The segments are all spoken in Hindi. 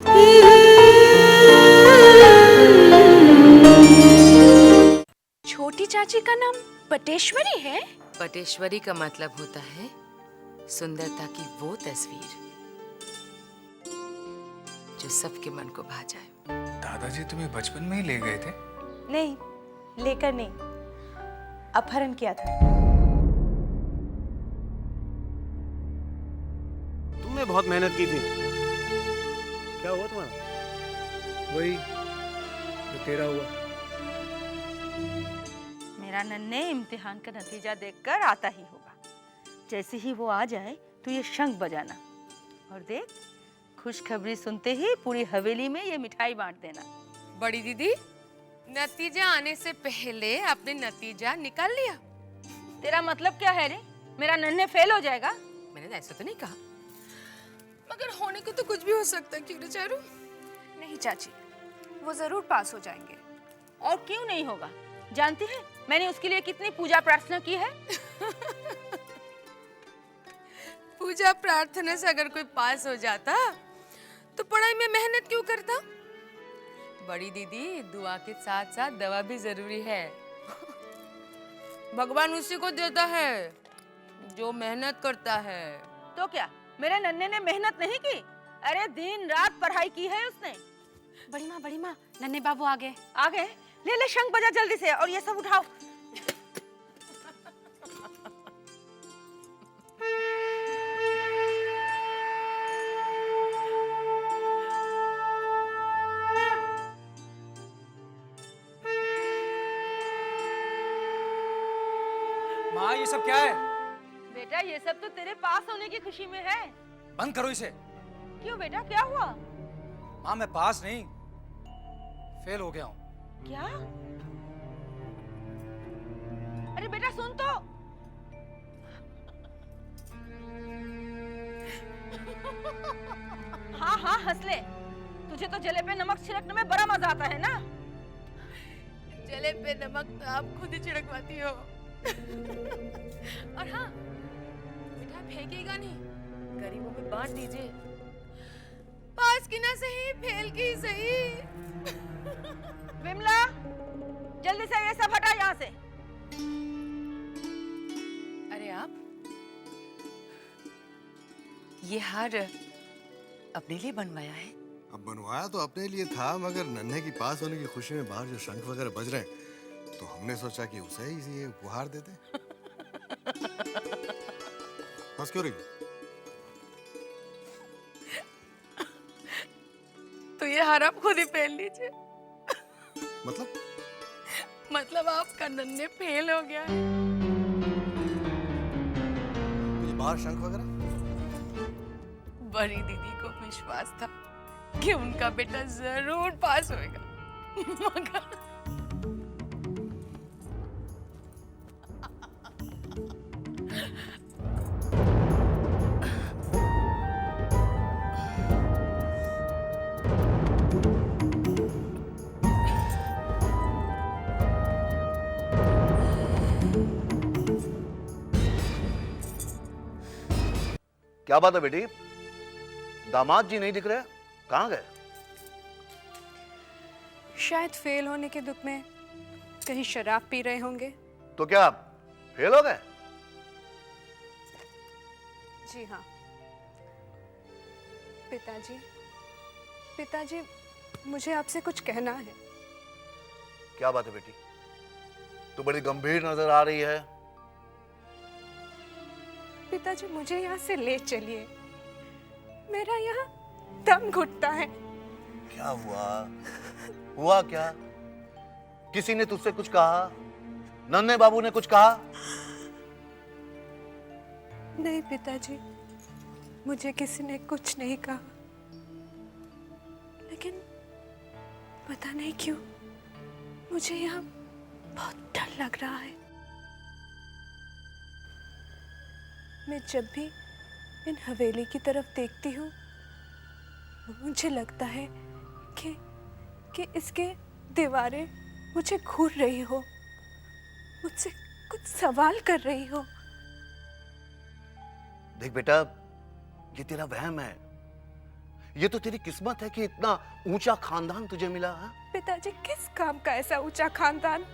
छोटी चाची का नाम पटेश्वरी है? पटेश्वरी का मतलब होता है सुंदरता की वो तस्वीर जो सबके मन को भा जाए। दादाजी तुम्हें बचपन में ही ले गए थे? नहीं, लेकर नहीं, अपहरण किया था। तुमने बहुत मेहनत की थी, क्या हुआ तुम्हारा? वही जो तेरा हुआ। मेरा नन्हे इम्तिहान का नतीजा देखकर आता ही होगा। जैसे ही वो आ जाए तो ये शंख बजाना, और देख खुशखबरी सुनते ही पूरी हवेली में ये मिठाई बांट देना। बड़ी दीदी, नतीजा आने से पहले आपने नतीजा निकाल लिया। तेरा मतलब क्या है रे? मेरा नन्हे फेल हो जाएगा? मैंने ऐसा तो नहीं कहा, मगर होने को तो कुछ भी हो सकता है। क्यों रे चारू? नहीं चाची, वो जरूर पास हो जाएंगे। और क्यों नहीं होगा? जानती है मैंने उसके लिए कितनी पूजा प्रार्थना की है? पूजा प्रार्थना से अगर कोई पास हो जाता तो पढ़ाई में मेहनत क्यों करता? बड़ी दीदी, दुआ के साथ साथ दवा भी जरूरी है। भगवान उसी को देता है जो मेहनत करता है। तो क्या मेरे नन्हे ने मेहनत नहीं की? अरे दिन रात पढ़ाई की है उसने। बड़ी माँ, नन्हे बाबू आ गए। आ गए? ले ले शंख बजा जल्दी से, और ये सब उठाओ। माँ, ये सब क्या है? बेटा ये सब तो तेरे पास होने की खुशी में है। बंद करो इसे। क्यों बेटा, क्या हुआ? माँ, मैं पास नहीं, फेल हो गया हूँ। क्या? अरे बेटा सुन तो। हाँ हंस ले। तुझे तो जले पे नमक छिड़कने में बड़ा मजा आता है ना? जले पे नमक तो आप खुद ही छिड़कवाती हो। और हाँ, मिठाई फेंकेगा नहीं, गरीबों में बांट दीजिए। पास की ना सही, फेल की सही। विमला, जल्दी से ये सब हटा यहाँ से। अरे आप ये हार अपने लिए बनवाया है? अब बनवाया तो अपने लिए था, मगर नन्हे की पास होने की खुशी में बाहर जो शंख वगैरह बज रहे हैं, तो हमने सोचा कि उसे ही ये उपहार देते। बस क्यों रही? तो ये हार आप खुद ही पहन लीजिए। मतलब आपका नन्हे फेल हो गया है। ये बाहर शंख वगैरह? बड़ी दीदी को विश्वास था कि उनका बेटा जरूर पास होएगा, मगर क्या बात है बेटी? दामाद जी नहीं दिख रहे, कहाँ गए? शायद फेल होने के दुख में कहीं शराब पी रहे होंगे। तो क्या फेल हो गए? जी हाँ पिताजी, मुझे आपसे कुछ कहना है। क्या बात है बेटी? तू बड़ी गंभीर नजर आ रही है। पिताजी, मुझे यहाँ से ले चलिए, मेरा यहाँ दम घुटता है। क्या हुआ क्या? किसी ने तुझसे कुछ कहा? नन्हे बाबू ने कुछ कहा? नहीं पिताजी, मुझे किसी ने कुछ नहीं कहा, लेकिन पता नहीं क्यों मुझे यहाँ बहुत डर लग रहा है। मैं जब भी इन हवेली की तरफ देखती हूँ, मुझे लगता है कि इसके दीवारें मुझे घूर रही हो, मुझसे कुछ सवाल कर रही हो। देख बेटा, ये तेरा वहम है, ये तो तेरी किस्मत है कि इतना ऊंचा खानदान तुझे मिला है। पिताजी, किस काम का ऐसा ऊंचा खानदान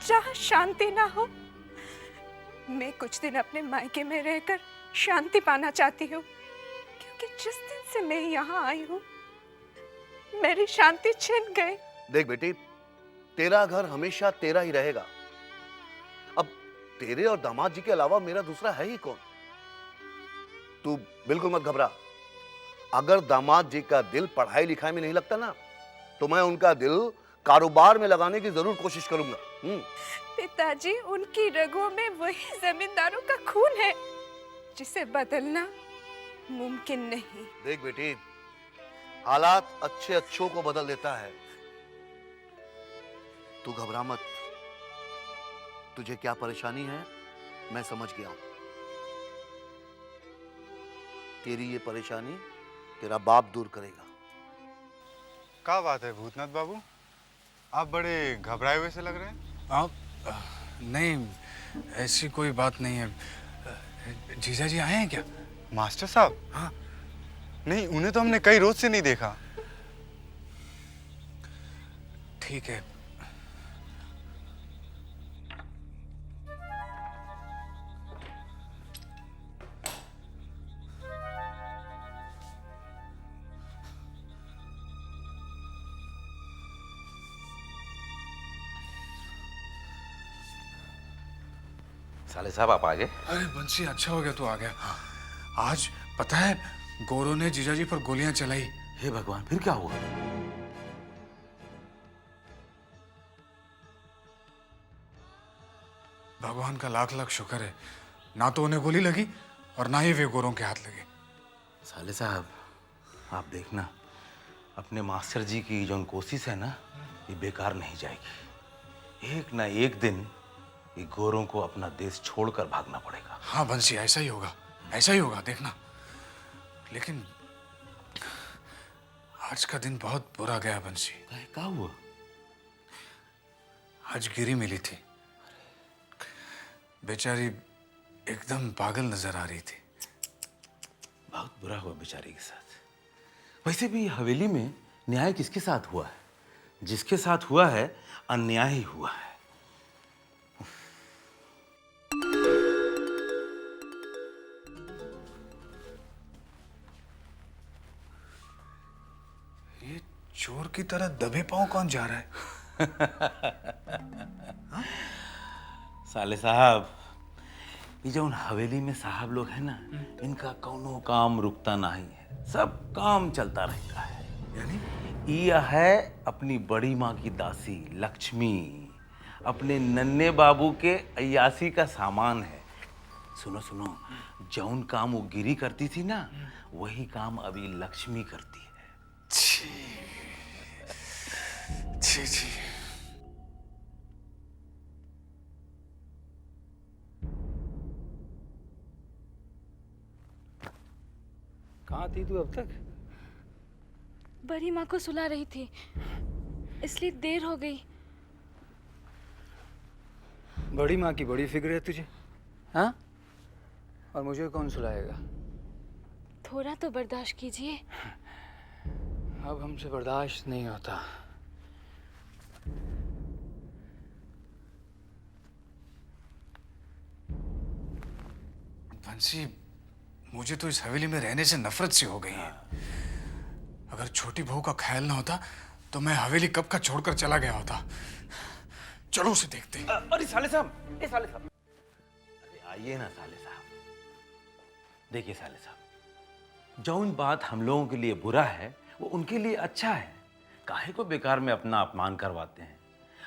जहाँ शांति ना हो? मैं कुछ दिन अपने मायके में रहकर शांति पाना चाहती हूँ, क्योंकि जिस दिन से मैं यहाँ आई हूँ मेरी शांति छिन गई। देख बेटी, तेरा घर हमेशा तेरा ही रहेगा। अब तेरे और दामाद जी के अलावा मेरा दूसरा है ही कौन? तू बिल्कुल मत घबरा। अगर दामाद जी का दिल पढ़ाई लिखाई में नहीं लगता ना, तो मैं उनका दिल कारोबार में लगाने की जरूर कोशिश करूंगा। पिताजी, उनकी रगों में वही जमींदारों का खून है जिसे बदलना मुमकिन नहीं। देख बेटी, हालात अच्छे अच्छों को बदल देता है। तू घबरा मत। तुझे क्या परेशानी है मैं समझ गया हूं। तेरी ये परेशानी तेरा बाप दूर करेगा। क्या बात है भूतनाथ बाबू, आप बड़े घबराए हुए से लग रहे हैं। आप नहीं, ऐसी कोई बात नहीं है। जीजा जी आए हैं क्या? मास्टर साहब? हाँ। नहीं, उन्हें तो हमने कई रोज से नहीं देखा। ठीक है। साले साहब आप आ गए। अरे बंसी, अच्छा हो गया तू आ गया। आज पता है गोरों ने जीजा जी पर गोलियां चलाई। हे भगवान, फिर क्या हुआ? भगवान का लाख लाख शुक्र है, ना तो उन्हें गोली लगी और ना ही वे गोरों के हाथ लगे। साले साहब, आप देखना, अपने मास्टर जी की जो कोशिश है ना, ये बेकार नहीं जाएगी। एक ना एक दिन ये गोरों को अपना देश छोड़कर भागना पड़ेगा। हाँ बंसी, ऐसा ही होगा, ऐसा ही होगा, देखना। लेकिन आज का दिन बहुत बुरा गया बंसी। क्या हुआ? आज गिरी मिली थी, बेचारी एकदम पागल नजर आ रही थी। बहुत बुरा हुआ बेचारी के साथ। वैसे भी हवेली में न्याय किसके साथ हुआ है? जिसके साथ हुआ है अन्याय ही हुआ है। ये चोर की तरह दबे पांव कौन जा रहा है? साले साहब, ये जो हवेली में साहब लोग हैं ना, इनका कौनो काम रुकता नहीं है, सब काम चलता रहता है। यानी यह है अपनी बड़ी माँ की दासी लक्ष्मी, अपने नन्हे बाबू के अय्यासी का सामान है। सुनो सुनो, जौन काम वो गिरी करती थी ना, वही काम अभी लक्ष्मी करती है। छी छी छी। कहाँ थी तू अब तक? बड़ी माँ को सुला रही थी, इसलिए देर हो गई। बड़ी माँ की बड़ी फिक्र है तुझे, हाँ? और मुझे कौन सुलाएगा? थोड़ा तो बर्दाश्त कीजिए। अब हमसे बर्दाश्त नहीं होता। बंसी, मुझे तो इस हवेली में रहने से नफरत सी हो गई है। अगर छोटी बहू का ख्याल ना होता तो मैं हवेली कब का छोड़कर चला गया होता। चलो उसे देखते हैं। अरे साले साहब, साले साहब, अरे आइए ना साले साहब। देखिए साले साहब, जौन बात हम लोगों के लिए बुरा है वो उनके लिए अच्छा है। काहे को बेकार में अपना अपमान करवाते हैं?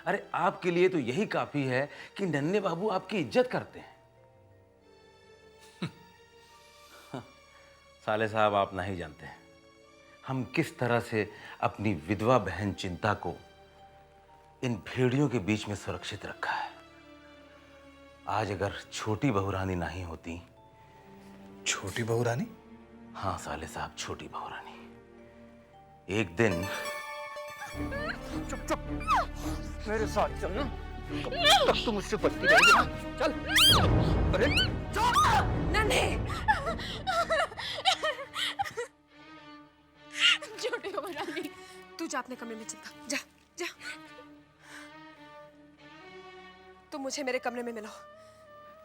अरे आपके लिए तो यही काफी है कि नन्हे बाबू आपकी इज्जत करते हैं। साले साहब, आप नहीं जानते हैं हम किस तरह से अपनी विधवा बहन चिंता को इन भेड़ियों के बीच में सुरक्षित रखा है। आज अगर छोटी बहू रानी नहीं होती। छोटी बहू रानी? हाँ साले साहब, छोटी बहू रानी। एक दिन चुप चुप, मेरे साथ चल ना, तब तुम मुझसे बचती रहेगी ना। चल। अरे नन्हे, तू जा अपने कमरे में चिंता, जा जा। तुम मुझे मेरे कमरे में मिलो।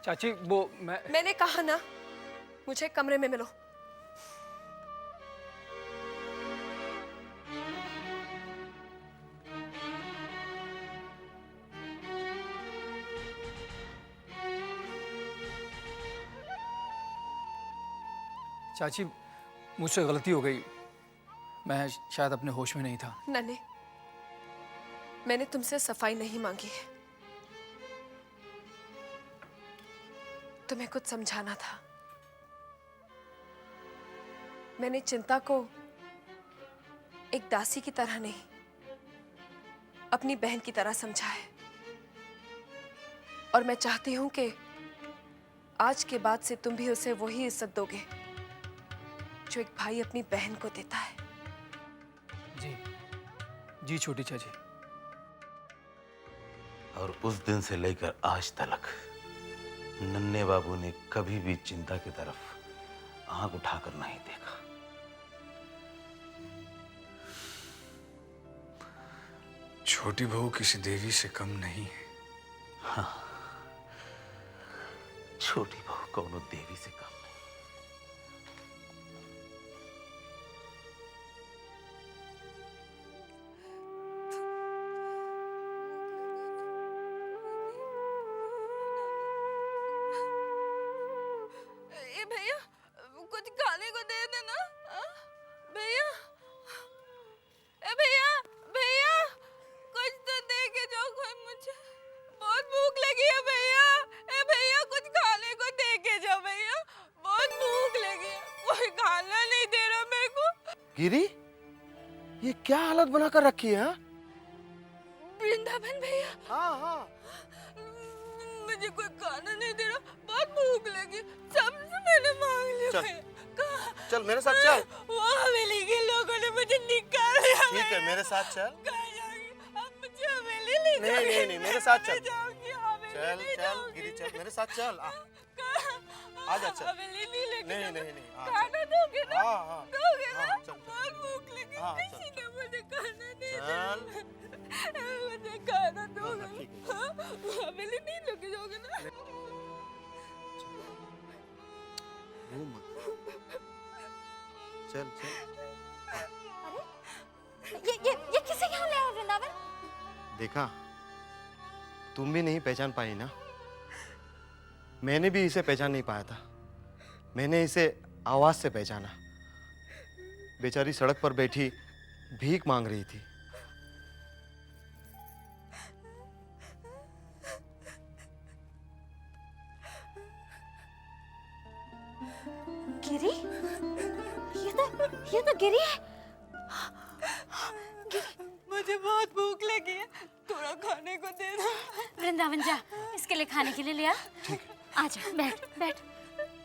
चाची वो मैंने कहा ना, मुझे कमरे में मिलो। चाची मुझसे गलती हो गई, मैं शायद अपने होश में नहीं था। नन्हे, मैंने तुमसे सफाई नहीं मांगी है, तुम्हें कुछ समझाना था। मैंने चिंता को एक दासी की तरह नहीं, अपनी बहन की तरह समझा है। और मैं चाहती हूं कि आज के बाद से तुम भी उसे वही इज्जत दोगे जो एक भाई अपनी बहन को देता है। जी जी छोटी चाची। और उस दिन से लेकर आज तक नन्हे बाबू ने कभी भी चिंता की तरफ आंख उठाकर नहीं देखा। छोटी बहू किसी देवी से कम नहीं है। हाँ, छोटी बहू कौनो देवी से कम नहीं। ए भैया, कुछ खाने को दे देना। भैया, ए भैया, भैया कुछ तो दे के जाओ कोई, मुझे बहुत भूख लगी है भैया। ए भैया कुछ खाने को दे के जाओ भैया, बहुत भूख लगी है, कोई खाना नहीं दे रहा मेरे को। गिरी, ये क्या हालत बनाकर रखी है? वृंदावन भैया। हाँ हाँ। मुझे कोई खाना नहीं दे रहा, बहुत भूख लगी, सबसे मैंने मांग लिया चल। भैया। चल मेरे साथ चल। वो हवेली के लोगों ने मुझे निकाल दिया। ठीक है मेरे साथ चल। कहाँ जाऊंगी? अब मुझे हवेली ले जाओगे? नहीं नहीं मेरे साथ चल। जाऊंगी, हवेली चल ले चल जाओगे? गिरी चल मेरे साथ चल। आ जा चल। हवेली नहीं लेके नहीं जाना। नहीं नहीं हाँ, खाना दोगे ना? हाँ हाँ दोगे ना? हाँ, चल, चल। बहुत भूख लगी, हाँ, चल, किसी ने मुझे खाना नहीं चल। दिया। मुझे खाना दोगे ठीक ना? हाँ, हवेली नहीं लेके जाओगे ना? रो मत। चल चल। ये किसे यहाँ ले आए वृंदावन? देखा, तुम भी नहीं पहचान पाई ना। मैंने भी इसे पहचान नहीं पाया था। मैंने इसे आवाज से पहचाना। बेचारी सड़क पर बैठी भीख मांग रही थी। गिरी? ये तो गिरी है। मुझे बहुत भूख लगी है, थोड़ा खाने को दे दो। वृंदावन जा, इसके लिए खाने के लिए ले आ। ठीक है। आजा, बैठ बैठ।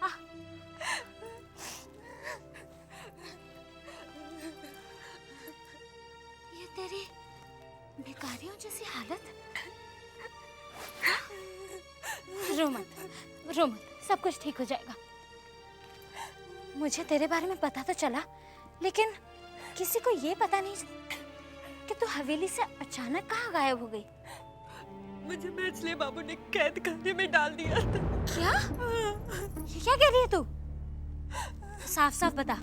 आ। ये तेरी भिखारियों जैसी हालत। रो मत, सब कुछ ठीक हो जाएगा। मुझे तेरे बारे में पता तो चला, लेकिन किसी को ये पता नहीं कि तू हवेली से अचानक कहाँ गायब हो गई। मुझे मैचले बाबू ने कैद खाने में डाल दिया था। क्या? ये क्या कह रही है तू? साफ साफ बता,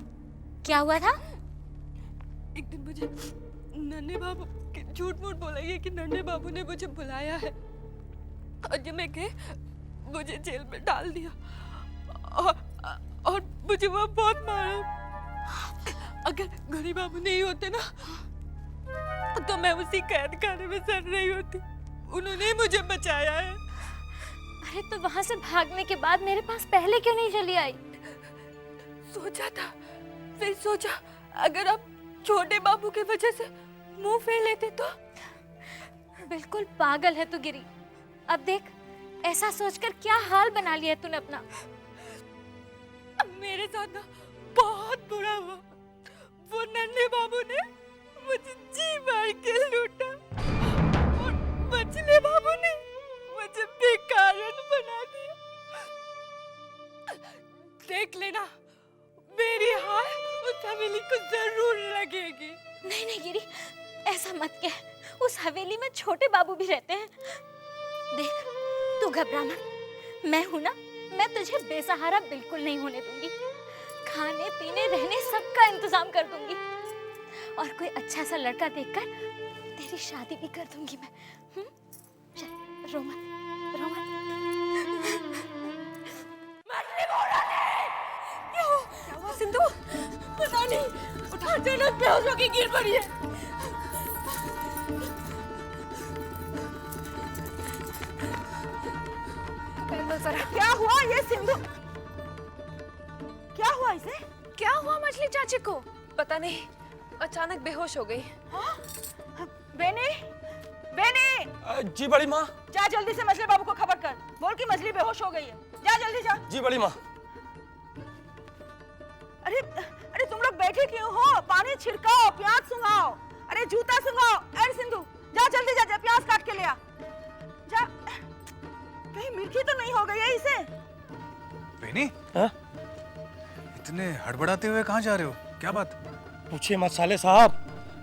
क्या हुआ था? एक दिन मुझे नन्हे बाबू झूठ मूठ बोला ये कि नन्हे बाबू ने मुझे बुलाया है, और जब मैं गए मुझे जेल में डाल दिया, और मुझे वहाँ बहुत मारा। अगर गरीब बाबू नहीं होते ना तो मैं उसी कैद खाने में सड़ रही होती। उन्होंने ही मुझे बचाया है। अरे तो वहां से भागने के बाद मेरे पास पहले क्यों नहीं चली आई? सोचा था, फिर सोचा अगर आप छोटे बाबू की वजह से मुंह फेर लेते तो। बिल्कुल पागल है तू गिरी। अब देख, ऐसा सोचकर क्या हाल बना लिया तूने अपना। अब मेरे साथ ना बहुत बुरा हुआ। वो नन्हे बाबू ने मुझे जी मार के लूटा, और मछली बाबू ने मुझे बेकारण बना दिया। देख लेना, मेरी हार उस हवेली को जरूर लगेगी। नहीं नहीं गिरी, ऐसा मत कह, उस हवेली में छोटे बाबू भी रहते हैं। देख, तू घबरा मत, मैं हूं ना, मैं तुझे बेसहारा बिल्कुल नहीं होने दूंगी। खाने पीने रहने सबका इंतजाम कर दूंगी और कोई अच्छा सा लड़का देखकर तेरी शादी भी कर दूंगी मैं। चल, रो मत, रो मत। क्या हुआ सिंधु? पता नहीं, उठा अचानक बेहोश होके गिर पड़ी है। क्या हुआ ये सिंधु? क्या हुआ इसे? क्या हुआ मछली चाची को? पता नहीं, अचानक बेहोश हो गई। बेनी, बेनी! जी बड़ी माँ। जा जल्दी से मछली बाबू को खबर कर, बोल कि मछली बेहोश हो गई है। जा जल्दी जा। जी बड़ी माँ। अरे अरे तुम लोग बैठे क्यों हो? पानी छिड़काओ, प्याज सुंघाओ, अरे जूता सुंघाओ। अरे सिंधु, जा जल्दी जा, प्याज काट के ले आ। जा, कहीं मिर्ची तो नहीं हो गई है इसे? बेनी, हाँ? इतने हड़बड़ाते हुए कहाँ जा रहे हो? क्या बात? पूछिए मत साले साहब,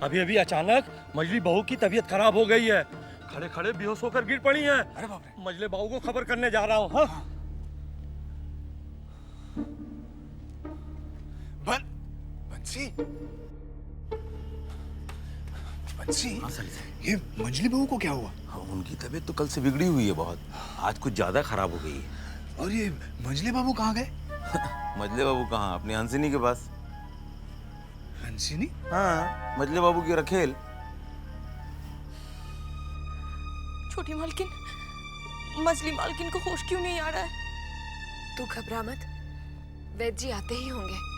अभी अभी अचानक मजली बहू की तबीयत खराब हो गई है, खड़े खड़े बेहोश होकर गिर पड़ी है। अरे बाप रे। मजले बहू को खबर करने जा रहा हूँ। हाँ? बंसी, बंसी, हाँ साले साहब। ये मंजली बहू को क्या हुआ? हाँ, उनकी तबीयत तो कल से बिगड़ी हुई है बहुत, आज कुछ ज्यादा खराब हो गई है। और ये मंजली बाबू कहाँ गए? मजले बाबू कहाँ? अपनी हंसिनी के पास। हंसिनी? हाँ, मजले बाबू की रखेल। छोटी मालकिन, मछली मालकिन को होश क्यों नहीं आ रहा है? तू घबरा मत, वैद्य जी आते ही होंगे।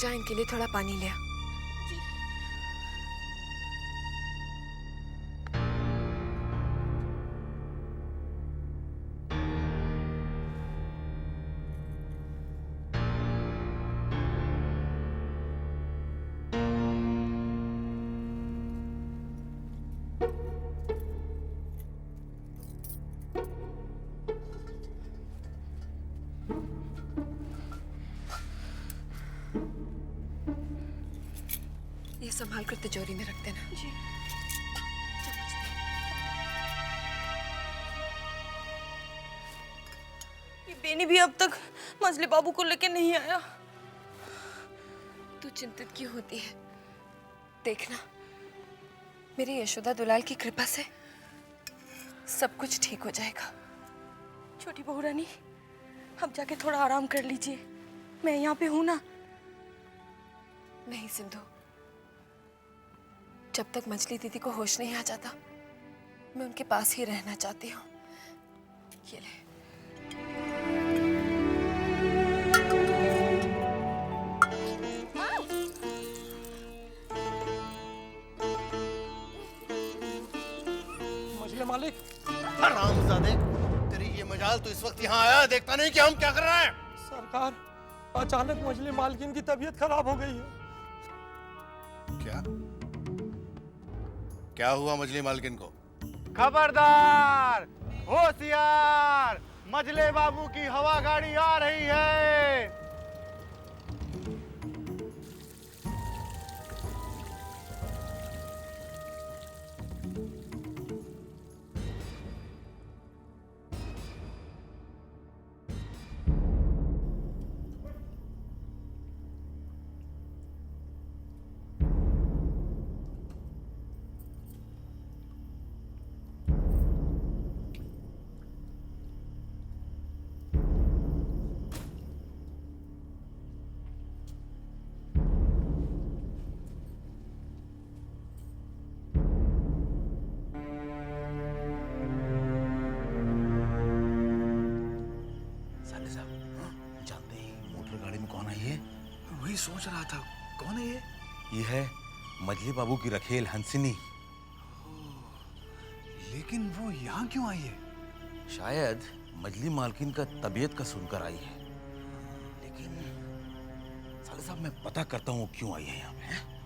जा इनके लिए थोड़ा पानी ले आ। ये संभाल कर तिजोरी में रख देना। जी। ये बेनी भी अब तक मजले बाबू को लेके नहीं आया। तू चिंतित क्यों होती है? देखना, मेरी यशोदा दुलाल की कृपा से सब कुछ ठीक हो जाएगा। छोटी बहू रानी, अब जाके थोड़ा आराम कर लीजिए, मैं यहाँ पे हूँ ना। नहीं सिंधु, जब तक मछली दीदी को होश नहीं आ जाता, मैं उनके पास ही रहना चाहती हूँ। ये ले। मछली मालिक। हरामजादे, तेरी ये मजाल तो इस वक्त यहाँ आया, देखता नहीं कि हम क्या कर रहे हैं? सरकार, अचानक मछली मालकिन की तबीयत खराब हो गई है। क्या? क्या हुआ मछली मालकिन को? खबरदार, होशियार, मजले बाबू की हवा गाड़ी आ रही है। वही सोच रहा था, कौन है ये? ये है मजली बाबू की रखेल हंसिनी। लेकिन वो यहाँ क्यों आई है? शायद मजली मालकिन का तबीयत का सुनकर आई है, लेकिन साले साहब मैं पता करता हूँ क्यों आई है यहाँ पे।